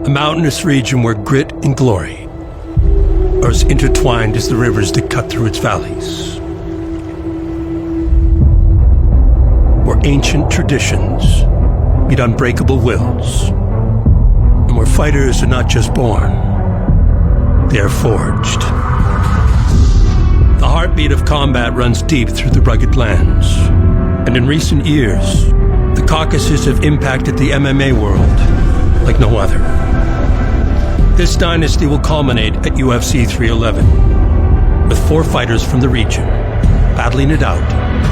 A mountainous region where grit and glory are as intertwined as the rivers that cut through its valleys. Where ancient traditions meet unbreakable wills. And where fighters are not just born, they are forged. The heartbeat of combat runs deep through the rugged lands. And in recent years, the Caucasus have impacted the MMA world like no other. This dynasty will culminate at UFC 311, with 4 fighters from the region battling it out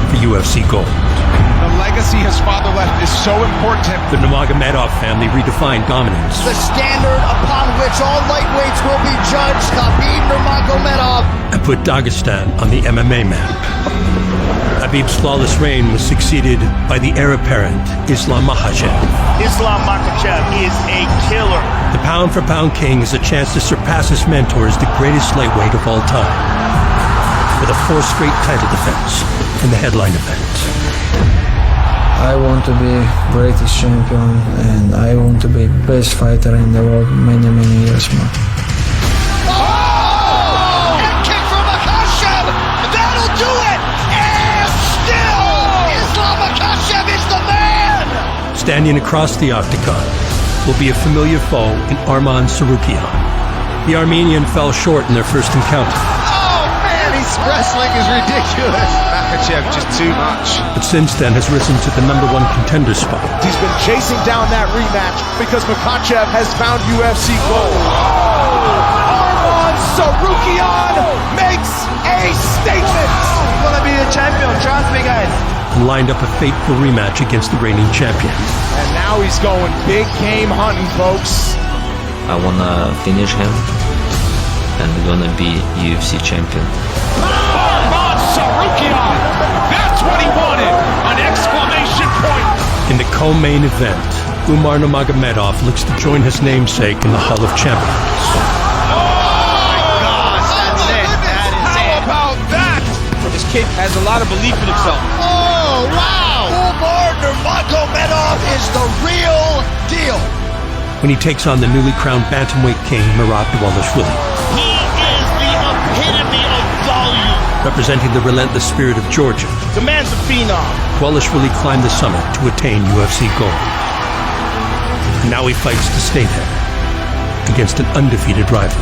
for UFC gold. The legacy his father left is so important to him. The Nurmagomedov family redefined dominance. The standard upon which all lightweights will be judged, Khabib Nurmagomedov. And put Dagestan on the MMA map. Khabib's flawless reign was succeeded by the heir apparent Islam Makhachev. Islam Makhachev is a killer. The pound-for-pound king is a chance to surpass his mentor as the greatest lightweight of all time, with a 4 straight title defense in the headline event. I want to be greatest champion, and I want to be best fighter in the world many years more. Oh! And kick from Makhachev! That'll do it! And still, Islam Makhachev is the man! Standing across the octagon will be a familiar foe in Arman Tsarukyan. The Armenian fell short in their first encounter. Oh man, his wrestling is ridiculous. Makhachev just too much. But since then has risen to the #1 contender spot. He's been chasing down that rematch because Makhachev has found UFC gold. Arman Tsarukyan makes a statement. He's gonna be the champion, trust me guys. And lined up a fateful rematch against the reigning champion. And now he's going big game hunting, folks. I wanna finish him and gonna be UFC champion. Arman Tsarukyan! That's what he wanted! An exclamation point! In the co-main event, Umar Nurmagomedov looks to join his namesake in the Hall of Champions. Oh my gosh, that's it. That is How about that? This kid has a lot of belief in himself. Oh, wow! Umar Nurmagomedov is the real deal. When he takes on the newly crowned bantamweight king, Murat Dvalishvili. He is the epitome of volume. Representing the relentless spirit of Georgia, The man's a phenom. Dvalishvili climbed the summit to attain UFC gold. And now he fights to stay there, against an undefeated rival.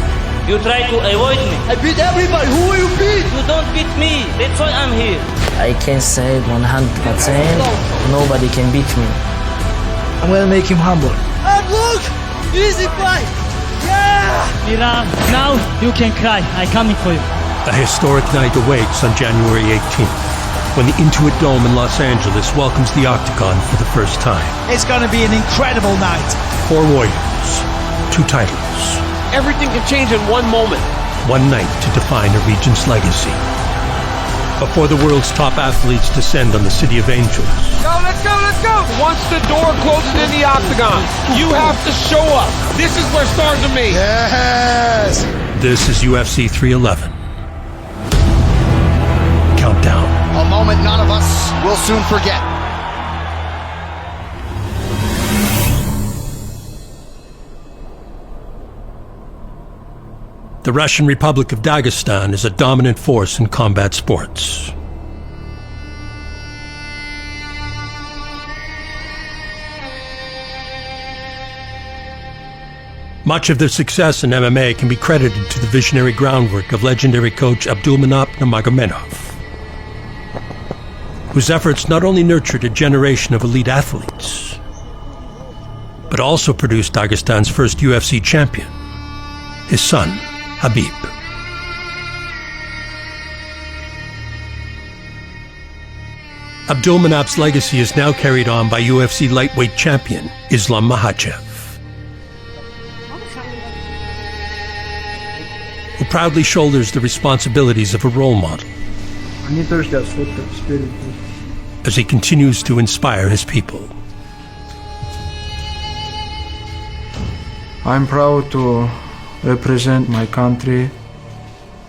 You try to avoid me. I beat everybody. Who will you beat? You don't beat me. That's why I'm here. I can say 100%, nobody can beat me. I'm gonna make him humble. And look! Easy fight! Yeah! Mira, now you can cry. I'm coming for you. A historic night awaits on January 18th, when the Intuit Dome in Los Angeles welcomes the Octagon for the first time. It's gonna be an incredible night. 4 warriors, 2 titles, Everything can change in one moment. 1 night to define a region's legacy. Before the world's top athletes descend on the City of Angels. Go, let's go, let's go! Once the door closes in the octagon, you have to show up. This is where stars are made. Yes! This is UFC 311. Countdown. A moment none of us will soon forget. The Russian Republic of Dagestan is a dominant force in combat sports. Much of their success in MMA can be credited to the visionary groundwork of legendary coach Abdulmanap Nurmagomedov, whose efforts not only nurtured a generation of elite athletes, but also produced Dagestan's first UFC champion, his son, Khabib. Abdulmanap's legacy is now carried on by UFC lightweight champion Islam Makhachev, who proudly shoulders the responsibilities of a role model as he continues to inspire his people. I'm proud to represent my country.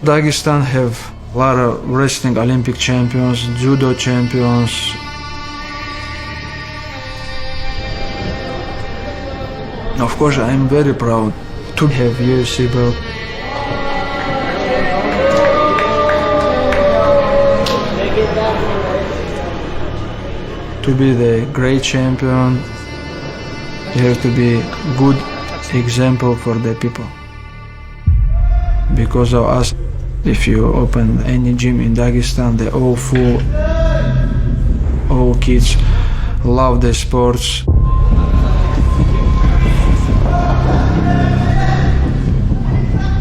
Dagestan have a lot of wrestling Olympic champions, judo champions. Of course, I'm very proud to have UFC belt. To be the great champion, you have to be good example for the people. Because of us, if you open any gym in Dagestan, they're all full. All kids love the sports.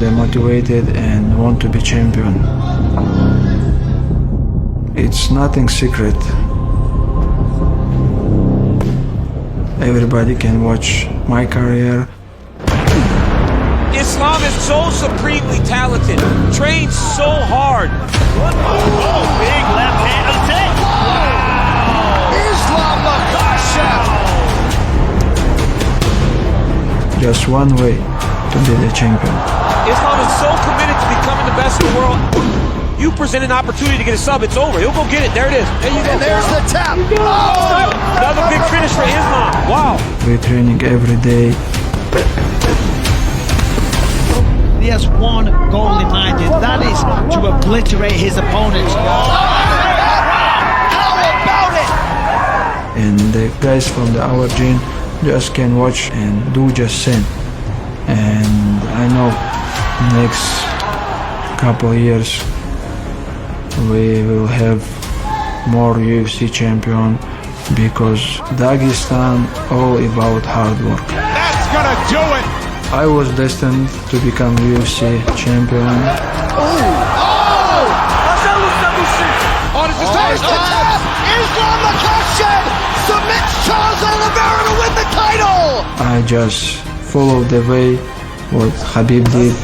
They're motivated and want to be champion. It's nothing secret. Everybody can watch my career. Islam is so supremely talented, trains so hard. Oh, big left hand attack. Wow. Islam Makhachev. Just one way to be the champion. Islam is so committed to becoming the best in the world. You present an opportunity to get a sub, it's over. He'll go get it. There it is. There you go. And there's the tap. Another big finish for Islam. Wow. We're training every day. He has one goal in mind, and that is to obliterate his opponents. How about it? And the guys from our gym just can watch and do just same. And I know next couple of years we will have more UFC champion, because Dagestan all about hard work. That's gonna do it. I was destined to become UFC champion. Islam Makhachev submits Charles Oliveira to win the title. I just followed the way what Khabib did.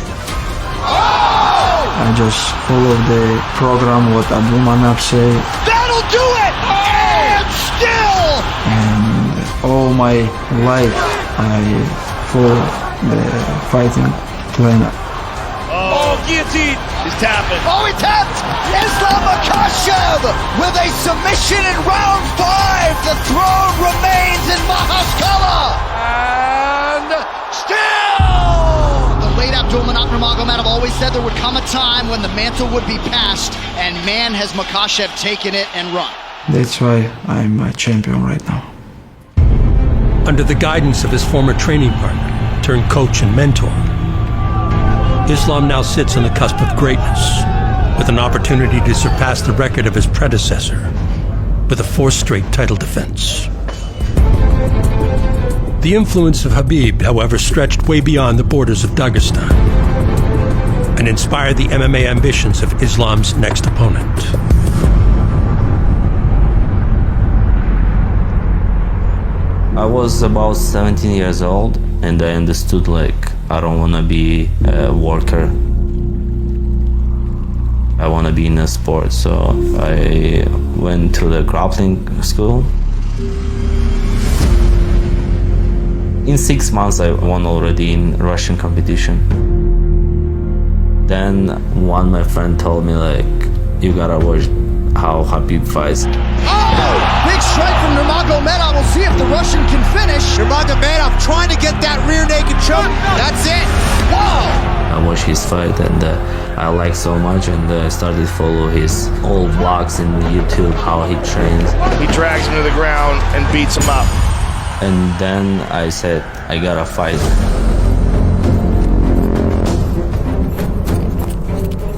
I just followed the program what Abu Manap say. That'll do it. And still. And all my life I follow the fighting plan. Oh, guillotine. He's tapping. Oh, he tapped. Islam Makhachev with a submission in round 5. The throne remains in Mahakala. And still. The late Abdulmanap Nurmagomedov always said there would come a time when the mantle would be passed, and man, has Makhachev taken it and run. That's why I'm a champion right now. Under the guidance of his former training partner, turned coach and mentor, Islam now sits on the cusp of greatness, with an opportunity to surpass the record of his predecessor with a 4th straight title defense. The influence of Khabib, however, stretched way beyond the borders of Dagestan and inspired the MMA ambitions of Islam's next opponent. I was about 17 years old, and I understood like I don't want to be a worker. I want to be in a sport, so I went to the grappling school. In 6 months I won already in Russian competition. Then my friend told me like, you gotta watch how Khabib fights. Oh! Big strike from Nurmagomedov. We'll see if the Russian can finish. Nurmagomedov trying to get that rear naked choke. That's it. Wow! I watched his fight and I liked so much, and I started to follow his old vlogs in YouTube, how he trains. He drags him to the ground and beats him up. And then I said, I gotta fight.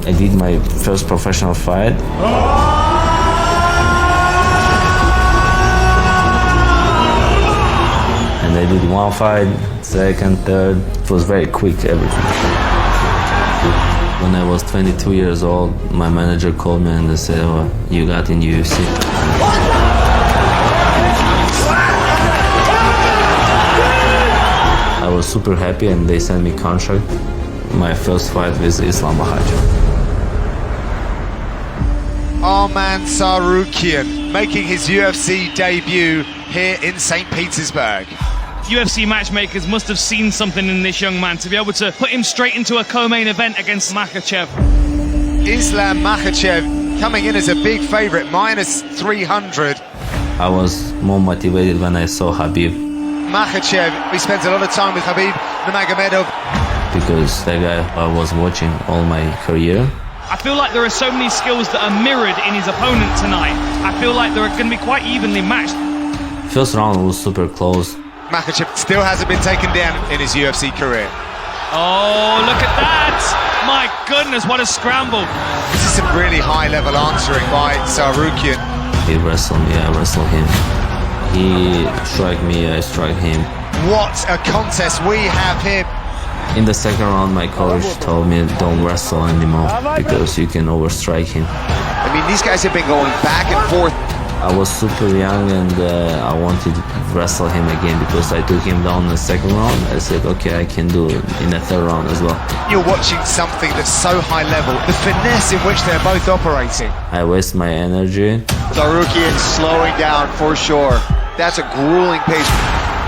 I did my first professional fight. And I did one fight, second, third. It was very quick, everything. When I was 22 years old, my manager called me and they said, oh, you got in UFC. I was super happy and they sent me contract. My first fight with Islam Makhachev. Arman Tsarukyan making his UFC debut here in St. Petersburg. UFC matchmakers must have seen something in this young man to be able to put him straight into a co-main event against Makhachev. Islam Makhachev coming in as a big favorite, -300. I was more motivated when I saw Khabib. Makhachev, he spends a lot of time with Khabib Nurmagomedov. Because that guy I was watching all my career. I feel like there are so many skills that are mirrored in his opponent tonight. I feel like they're going to be quite evenly matched. First round was super close. Makhachev still hasn't been taken down in his UFC career. Oh, look at that! My goodness, what a scramble. This is some really high-level answering by Tsarukyan. He wrestled me, I wrestled him. He struck me, I struck him. What a contest we have here. In the second round, my coach told me don't wrestle anymore because you can overstrike him. I mean, these guys have been going back and forth. I was super young and I wanted to wrestle him again because I took him down in the second round. I said, okay, I can do it in the third round as well. You're watching something that's so high level, the finesse in which they're both operating. I waste my energy. Tsarukyan slowing down for sure. That's a grueling pace.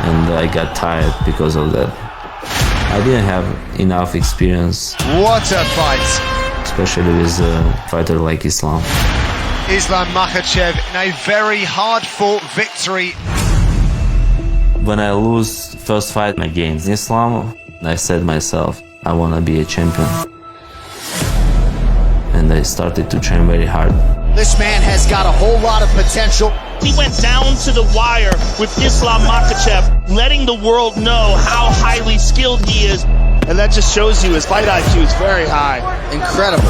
And I got tired because of that. I didn't have enough experience. What a fight. Especially with a fighter like Islam. Islam Makhachev in a very hard-fought victory. When I lose first fight against Islam, I said myself, I want to be a champion. And I started to train very hard. This man has got a whole lot of potential. He went down to the wire with Islam Makhachev, letting the world know how highly skilled he is. And that just shows you his fight IQ is very high. Incredible.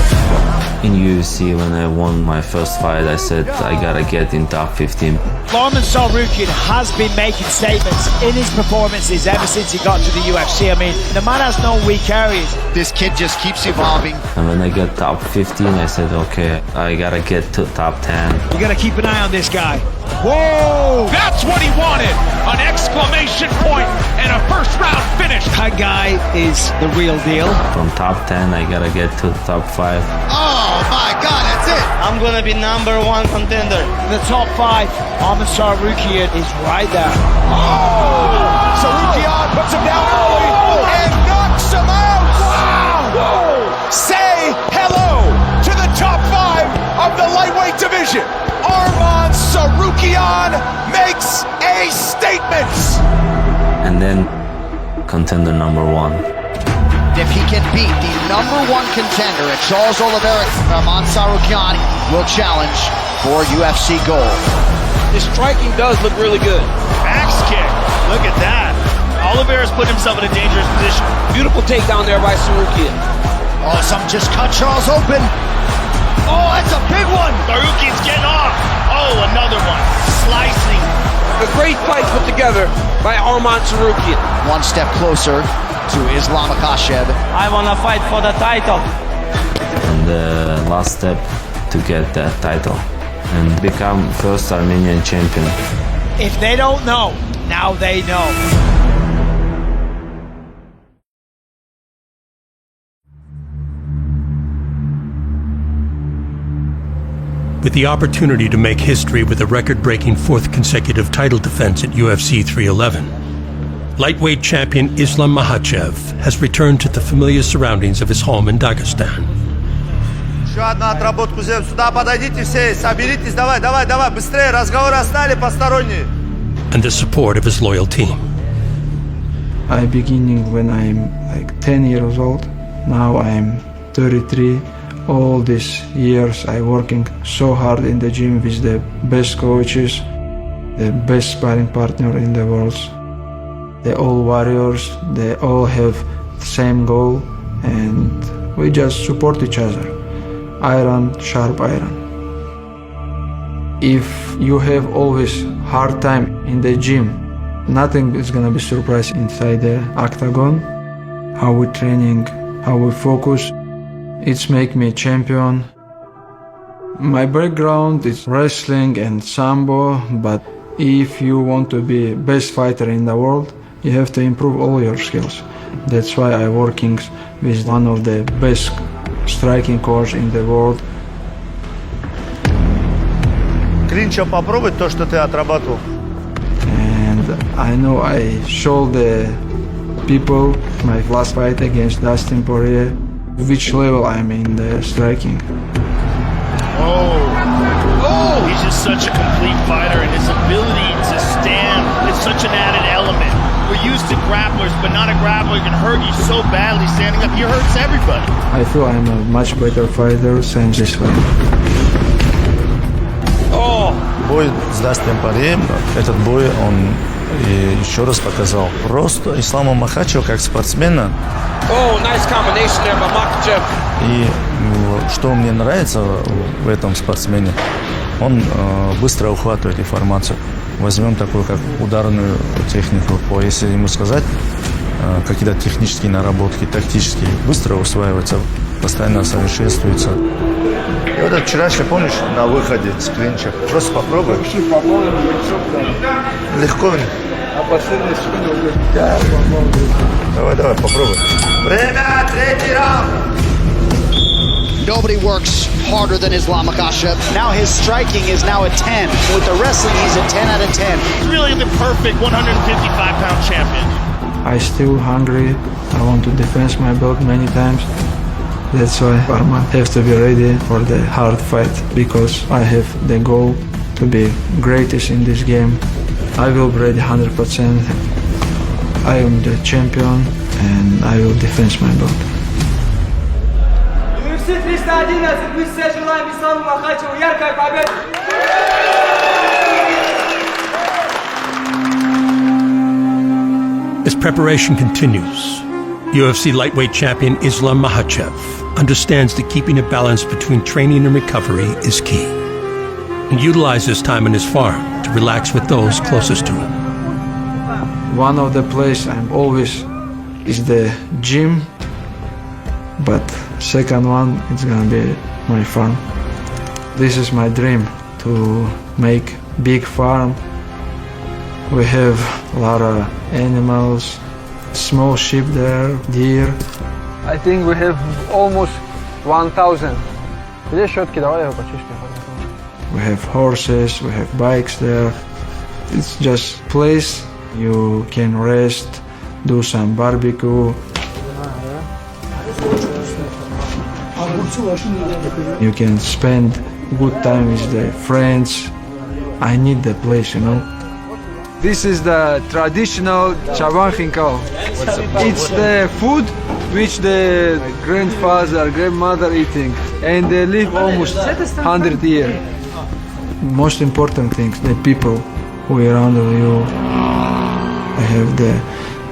In UFC, when I won my first fight, I said I gotta get in top 15. Arman Tsarukyan has been making statements in his performances ever since he got to the UFC. I mean, the man has no weak areas. This kid just keeps evolving. And when I got top 15, I said, okay, I gotta get to top 10. You gotta keep an eye on this guy. Whoa! That's what he wanted! An exclamation point and a first-round finish! That guy is the real deal. From top 10, I gotta get to top 5. Oh my God, that's it! I'm gonna be number one contender. The top 5, Arman Tsarukyan is right there. Oh! Tsarukyan puts him down early and knocks him out! Wow! Say hello to the top 5 of the lightweight division. Arman Tsarukyan makes a statement. And then contender number 1. If he can beat the #1 contender at Charles Oliveira, Arman Tsarukyan will challenge for UFC gold. His striking does look really good. Axe kick. Look at that. Oliveira's put himself in a dangerous position. Beautiful takedown there by Tsarukyan. Oh, some just cut Charles open. Oh, that's a big one. Tsarukyan's getting off. Oh, another one. Slicing. A great fight put together by Arman Tsarukyan. One step closer to Islam Makhachev. I wanna fight for the title. And the last step to get that title and become first Armenian champion. If they don't know, now they know. With the opportunity to make history with a record-breaking 4th consecutive title defense at UFC 311, lightweight champion Islam Makhachev has returned to the familiar surroundings of his home in Dagestan. Еще одна отработку сделаем. Сюда подойдите все, соберитесь, давай, быстрее, разговоры оставили посторонние. And the support of his loyal team. I beginning when I'm like 10 years old. Now I'm 33. All these years I working so hard in the gym with the best coaches, the best sparring partner in the world. They're all warriors, they all have the same goal, and we just support each other. Iron, sharp iron. If you have always hard time in the gym, nothing is gonna be surprise inside the octagon. How we training, how we focus, it's make me champion. My background is wrestling and sambo, but if you want to be best fighter in the world, you have to improve all your skills. That's why I'm working with one of the best striking coach in the world. Клинча попробуй то, что ты отрабатывал. And I know I showed the people my last fight against Dustin Poirier which level I'm in the striking. Oh! He's just such a complete fighter, and his ability to stand is such an added element. We're used to grapplers, but not a grappler can hurt you so badly standing up. He hurts everybody. I feel I'm a much better fighter since this fight. Бой с Дастином Порием, этот бой, он еще раз показал рост Ислама Макхачева как спортсмена. Nice combination there by Makhachev. И что мне нравится в этом спортсмене, он быстро ухватывает информацию. Возьмем такую, как ударную технику. Если ему сказать, какие-то технические наработки, тактические, быстро усваивается, постоянно совершенствуется. И вот это вчерашний, помнишь, на выходе с клинча. Просто попробуй. Легко. Давай, попробуй. Время, третий раунд. Nobody works harder than Islam Makhachev. Now his striking is now a 10. With the wrestling, he's a 10 out of 10. He's really the perfect 155-pound champion. I still hungry. I want to defend my belt many times. That's why Arman have to be ready for the hard fight, because I have the goal to be greatest in this game. I will be ready 100%. I am the champion and I will defend my belt. UFC 311, мы все желаем Исламу Макхачеву яркой победы! As preparation continues, UFC lightweight champion Islam Makhachev understands that keeping a balance between training and recovery is key, and utilizes time on his farm to relax with those closest to him. One of the places I'm always is the gym, but second one it's gonna be my farm. This is my dream, to make big farm. We have a lot of animals, small sheep there, deer. I think we have almost 1,000. Где щетки? Давай его почистим. We have horses, we have bikes there. It's just place you can rest, do some barbecue. You can spend good time with the friends. I need the place, you know. This is the traditional chaban khinkal. It's the food which the grandfather, grandmother eating, and they live almost 100 years. Most important things, the people who are around you. I have the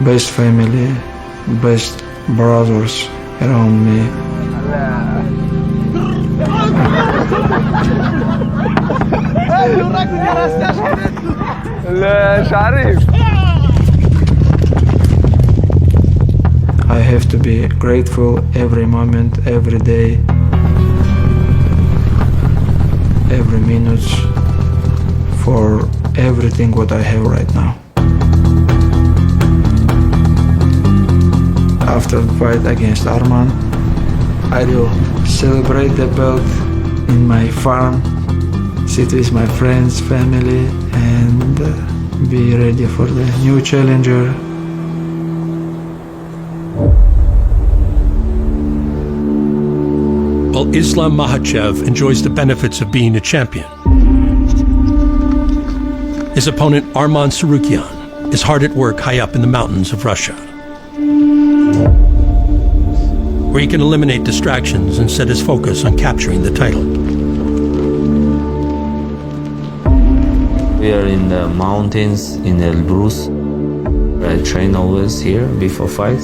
best family, best brothers around me. I have to be grateful every moment, every day, every minute for everything what I have right now. After the fight against Arman, I will celebrate the belt in my farm, sit with my friends, family, and be ready for the new challenger. While Islam Makhachev enjoys the benefits of being a champion, his opponent Arman Tsarukyan is hard at work high up in the mountains of Russia, where he can eliminate distractions and set his focus on capturing the title. We are in the mountains in Elbrus. I train always here before fight.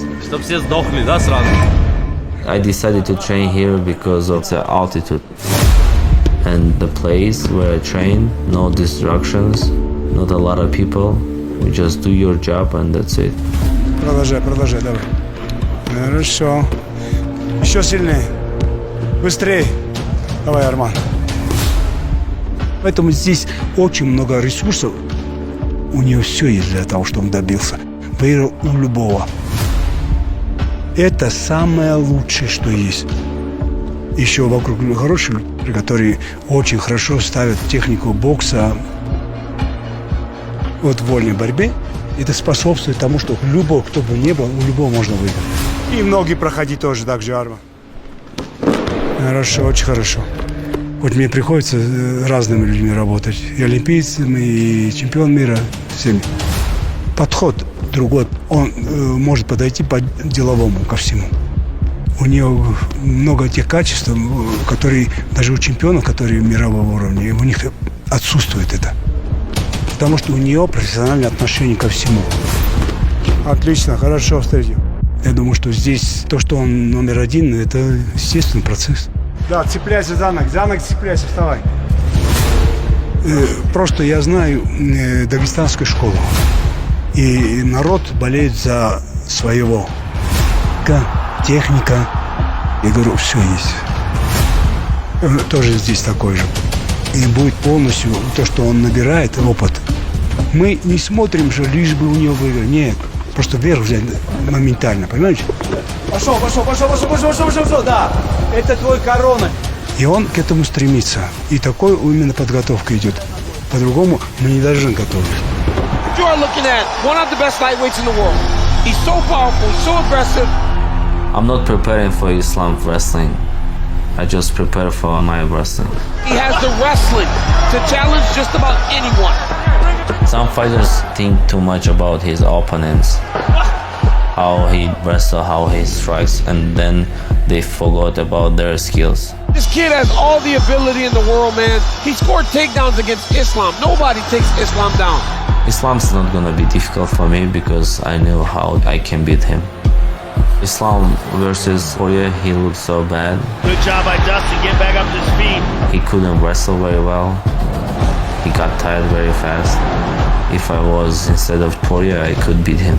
I decided to train here because of the altitude and the place where I train. No distractions, not a lot of people. We just do your job and that's it. Продолжай, давай. Хорошо. Еще сильнее. Быстрее. Давай, Арман. Поэтому здесь очень много ресурсов. У него все есть для того, чтобы он добился. Выиграл у любого. Это самое лучшее, что есть. Еще вокруг хороших, которые очень хорошо ставят технику бокса вот в вольной борьбе. Это способствует тому, что любого, кто бы ни был, у любого можно выиграть. И многие проходить тоже так же, Арман. Хорошо, очень хорошо. Вот мне приходится разными людьми работать. И олимпийцами, и чемпион мира, всеми. Подход другой. Он может подойти по-деловому ко всему. У него много тех качеств, которые даже у чемпионов, которые мирового уровня, у них отсутствует это. Потому что у нее профессиональное отношение ко всему. Отлично, хорошо встретил. Я думаю, что здесь то, что он номер один, это естественный процесс. Да, цепляйся за ногу цепляйся, вставай. Просто я знаю дагестанскую школу. И народ болеет за своего. Техника. Я говорю, все есть. Тоже здесь такой же. И будет полностью то, что он набирает, опыт. Мы не смотрим, что лишь бы у него выиграть. Нет, просто вверх взять моментально, понимаете? Пошел, да. Это твой корона. И он к этому стремится. И такой именно подготовка идет. По-другому мы не должны готовить. You are looking at one of the best lightweights in the world. He's so powerful, so aggressive. I'm not preparing for Islam wrestling. I just prepare for my wrestling. He has the wrestling to challenge just about anyone. Some fighters think too much about his opponents, how he wrestles, how he strikes, and then they forgot about their skills. This kid has all the ability in the world, man. He scored takedowns against Islam. Nobody takes Islam down. Islam's not gonna be difficult for me because I know how I can beat him. Islam versus Poirier, he looked so bad. Good job by Dustin, get back up to speed. He couldn't wrestle very well. He got tired very fast. If I was instead of Poirier, I could beat him.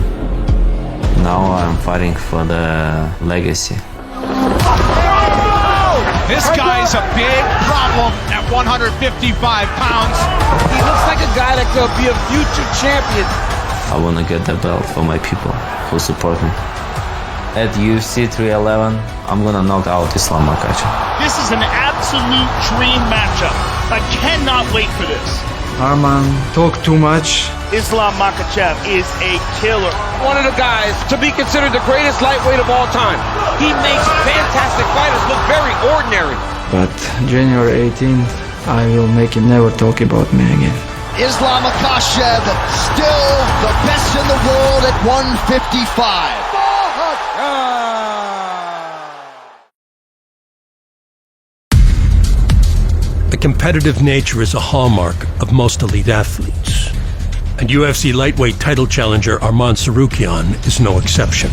Now I'm fighting for the legacy. This guy's a big problem at 155 pounds. He looks like a guy that could be a future champion. I want to get the belt for my people who support me. At UFC 311, I'm gonna knock out Islam Makhachev. This is an absolute dream matchup. I cannot wait for this. Arman talk too much. Islam Makhachev is a killer. One of the guys to be considered the greatest lightweight of all time. He makes fantastic fighters look very ordinary. But January 18th, I will make him never talk about me again. Islam Makhachev, still the best in the world at 155. The competitive nature is a hallmark of most elite athletes. And UFC lightweight title challenger Arman Tsarukyan is no exception.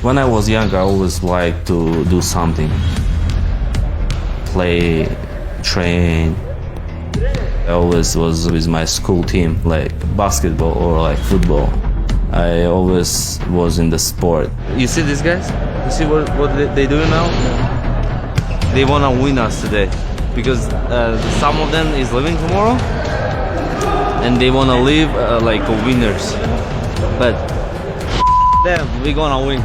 When I was young, I always liked to do something. Play, train. I always was with my school team, like basketball or like football. I always was in the sport. You see these guys? You see what they do now? They wanna win us today because some of them is leaving tomorrow and they wanna leave like winners. But them, we gonna win.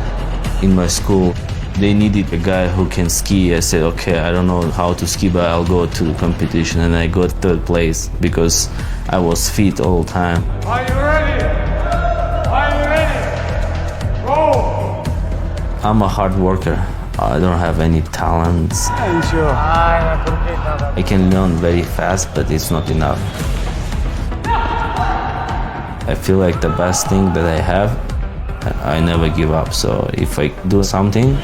In my school, they needed a guy who can ski. I said, okay, I don't know how to ski, but I'll go to the competition, and I got third place because I was fit all the time. Are you ready? Are you ready? Go! I'm a hard worker. I don't have any talents. I can learn very fast, but it's not enough. I feel like the best thing that I have, I never give up. So if I do something,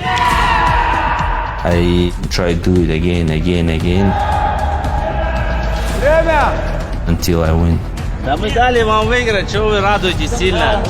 I try to do it again, until I win. Да мы дали вам выиграть, чего вы радуетесь сильно?